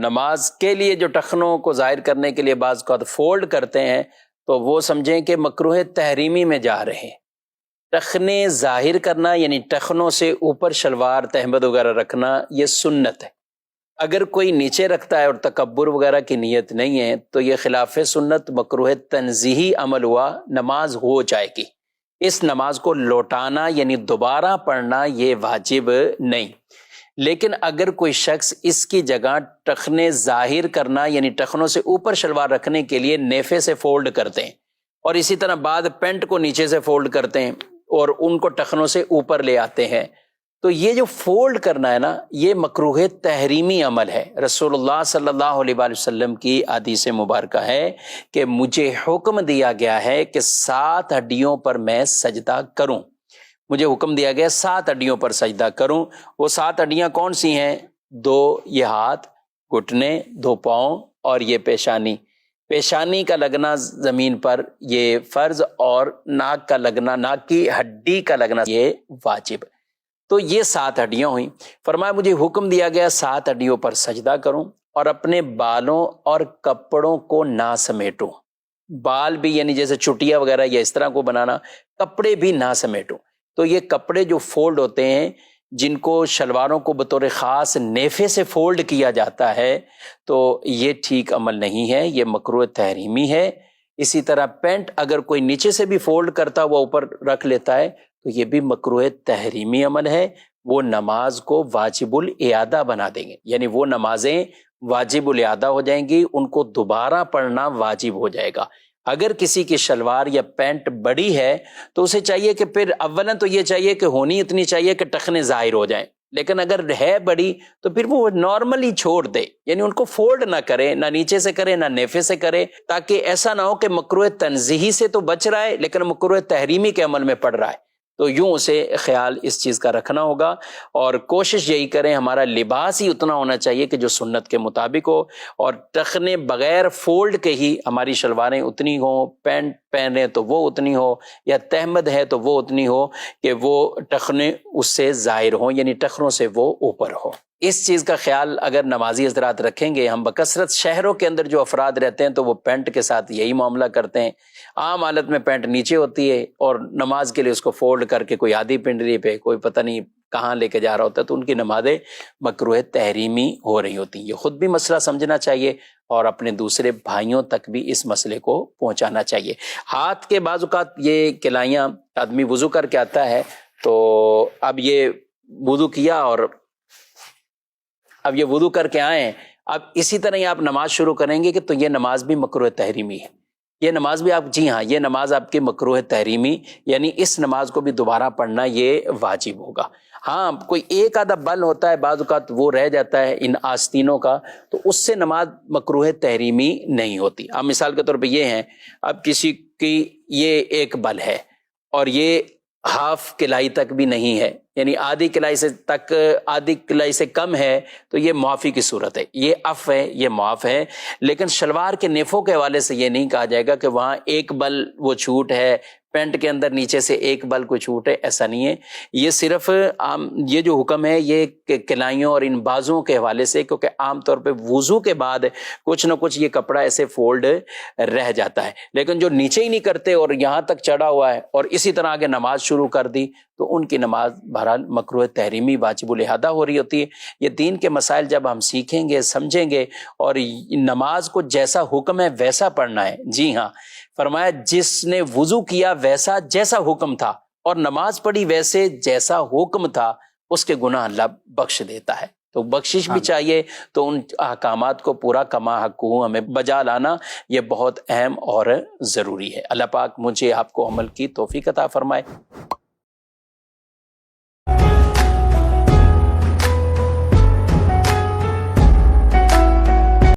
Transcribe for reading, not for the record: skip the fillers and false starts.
نماز کے لیے جو ٹخنوں کو ظاہر کرنے کے لیے بعض کو فولڈ کرتے ہیں تو وہ سمجھیں کہ مکروہ تحریمی میں جا رہے ہیں۔ ٹخنے ظاہر کرنا یعنی ٹخنوں سے اوپر شلوار تہمد وغیرہ رکھنا یہ سنت ہے۔ اگر کوئی نیچے رکھتا ہے اور تکبر وغیرہ کی نیت نہیں ہے تو یہ خلاف سنت مکروہ تنزیہی عمل ہوا، نماز ہو جائے گی۔ اس نماز کو لوٹانا یعنی دوبارہ پڑھنا یہ واجب نہیں۔ لیکن اگر کوئی شخص اس کی جگہ ٹخنے ظاہر کرنا یعنی ٹخنوں سے اوپر شلوار رکھنے کے لیے نیفے سے فولڈ کرتے ہیں، اور اسی طرح بعد پینٹ کو نیچے سے فولڈ کرتے ہیں اور ان کو ٹخنوں سے اوپر لے آتے ہیں، تو یہ جو فولڈ کرنا ہے نا، یہ مکروہ تحریمی عمل ہے۔ رسول اللہ صلی اللہ علیہ وآلہ وسلم کی حدیث مبارکہ ہے کہ مجھے حکم دیا گیا ہے کہ 7 ہڈیوں پر میں سجدہ کروں۔ مجھے حکم دیا گیا 7 ہڈیوں پر سجدہ کروں۔ وہ 7 ہڈیاں کون سی ہیں؟ 2 یہ ہاتھ، گھٹنے، 2 پاؤں اور یہ پیشانی۔ پیشانی کا لگنا زمین پر یہ فرض، اور ناک کا لگنا، ناک کی ہڈی کا لگنا یہ واجب۔ تو یہ 7 ہڈیاں ہوئیں۔ فرمایا مجھے حکم دیا گیا 7 ہڈیوں پر سجدہ کروں اور اپنے بالوں اور کپڑوں کو نہ سمیٹوں۔ بال بھی یعنی جیسے چٹیا وغیرہ یا اس طرح کو بنانا، کپڑے بھی نہ سمیٹوں۔ تو یہ کپڑے جو فولڈ ہوتے ہیں، جن کو شلواروں کو بطور خاص نیفے سے فولڈ کیا جاتا ہے، تو یہ ٹھیک عمل نہیں ہے، یہ مکروہ تحریمی ہے۔ اسی طرح پینٹ اگر کوئی نیچے سے بھی فولڈ کرتا ہوا اوپر رکھ لیتا ہے تو یہ بھی مکروہ تحریمی عمل ہے۔ وہ نماز کو واجب الاعادہ بنا دیں گے، یعنی وہ نمازیں واجب الاعادہ ہو جائیں گی، ان کو دوبارہ پڑھنا واجب ہو جائے گا۔ اگر کسی کی شلوار یا پینٹ بڑی ہے تو اسے چاہیے کہ پھر اولاً تو یہ چاہیے کہ ہونی اتنی چاہیے کہ ٹخنے ظاہر ہو جائیں، لیکن اگر ہے بڑی تو پھر وہ نارملی چھوڑ دے، یعنی ان کو فولڈ نہ کرے، نہ نیچے سے کرے نہ نیفے سے کرے، تاکہ ایسا نہ ہو کہ مکروہ تنزیہی سے تو بچ رہا ہے لیکن مکروہ تحریمی کے عمل میں پڑ رہا ہے۔ تو یوں اسے خیال اس چیز کا رکھنا ہوگا، اور کوشش یہی کریں ہمارا لباس ہی اتنا ہونا چاہیے کہ جو سنت کے مطابق ہو، اور ٹخنے بغیر فولڈ کے ہی ہماری شلواریں اتنی ہوں، پینٹ پہنے تو وہ اتنی ہو، یا تہمد ہے تو وہ اتنی ہو کہ وہ ٹخنے اس سے ظاہر ہوں، یعنی ٹخنوں سے وہ اوپر ہو۔ اس چیز کا خیال اگر نمازی حضرات رکھیں گے، ہم بکثرت شہروں کے اندر جو افراد رہتے ہیں تو وہ پینٹ کے ساتھ یہی معاملہ کرتے ہیں، عام حالت میں پینٹ نیچے ہوتی ہے اور نماز کے لیے اس کو فولڈ کر کے کوئی آدھی پنڈلی پہ کوئی پتہ نہیں کہاں لے کے جا رہا ہوتا ہے، تو ان کی نمازیں مکروہ تحریمی ہو رہی ہوتی ہیں۔ یہ خود بھی مسئلہ سمجھنا چاہیے اور اپنے دوسرے بھائیوں تک بھی اس مسئلے کو پہنچانا چاہیے۔ ہاتھ کے بعض اوقات یہ کلائیاں آدمی وضو کر کے آتا ہے، تو اب یہ وضو کیا اور اب یہ وضو کر کے آئے، اب اسی طرح ہی آپ نماز شروع کریں گے کہ تو یہ نماز بھی مکروہ تحریمی ہے، یہ نماز بھی آپ، جی ہاں، یہ نماز آپ کی مکروہ تحریمی، یعنی اس نماز کو بھی دوبارہ پڑھنا یہ واجب ہوگا۔ ہاں کوئی ایک آدھا بل ہوتا ہے بعض اوقات وہ رہ جاتا ہے ان آستینوں کا، تو اس سے نماز مکروہ تحریمی نہیں ہوتی۔ اب مثال کے طور پہ یہ ہیں، اب کسی کی یہ ایک بل ہے اور یہ ہاف کلائی تک بھی نہیں ہے، یعنی آدھی کلائی سے تک، آدھی کلائی سے کم ہے، تو یہ معافی کی صورت ہے، یہ عفو ہے، یہ معاف ہے۔ لیکن شلوار کے نیفوں کے حوالے سے یہ نہیں کہا جائے گا کہ وہاں ایک بل وہ چھوٹ ہے، پینٹ کے اندر نیچے سے ایک بل کو چھوٹ ہے، ایسا نہیں ہے۔ یہ صرف یہ جو حکم ہے یہ کلائیوں اور ان بازوں کے حوالے سے، کیونکہ عام طور پہ وضو کے بعد کچھ نہ کچھ یہ کپڑا ایسے فولڈ رہ جاتا ہے، لیکن جو نیچے ہی نہیں کرتے اور یہاں تک چڑھا ہوا ہے اور اسی طرح آگے نماز شروع کر دی، تو ان کی نماز بہرحال مکروہ تحریمی واجب الاحدہ ہو رہی ہوتی ہے۔ یہ دین کے مسائل جب ہم سیکھیں گے، سمجھیں گے، اور نماز کو جیسا حکم ہے ویسا پڑھنا ہے۔ جی ہاں، فرمایا جس نے وضو کیا ویسا جیسا حکم تھا اور نماز پڑھی ویسے جیسا حکم تھا، اس کے گناہ اللہ بخش دیتا ہے۔ تو بخشش بھی چاہیے، تو ان احکامات کو پورا کما حقہ ہمیں بجا لانا یہ بہت اہم اور ضروری ہے۔ اللہ پاک مجھے آپ کو عمل کی توفیق عطا فرمائے۔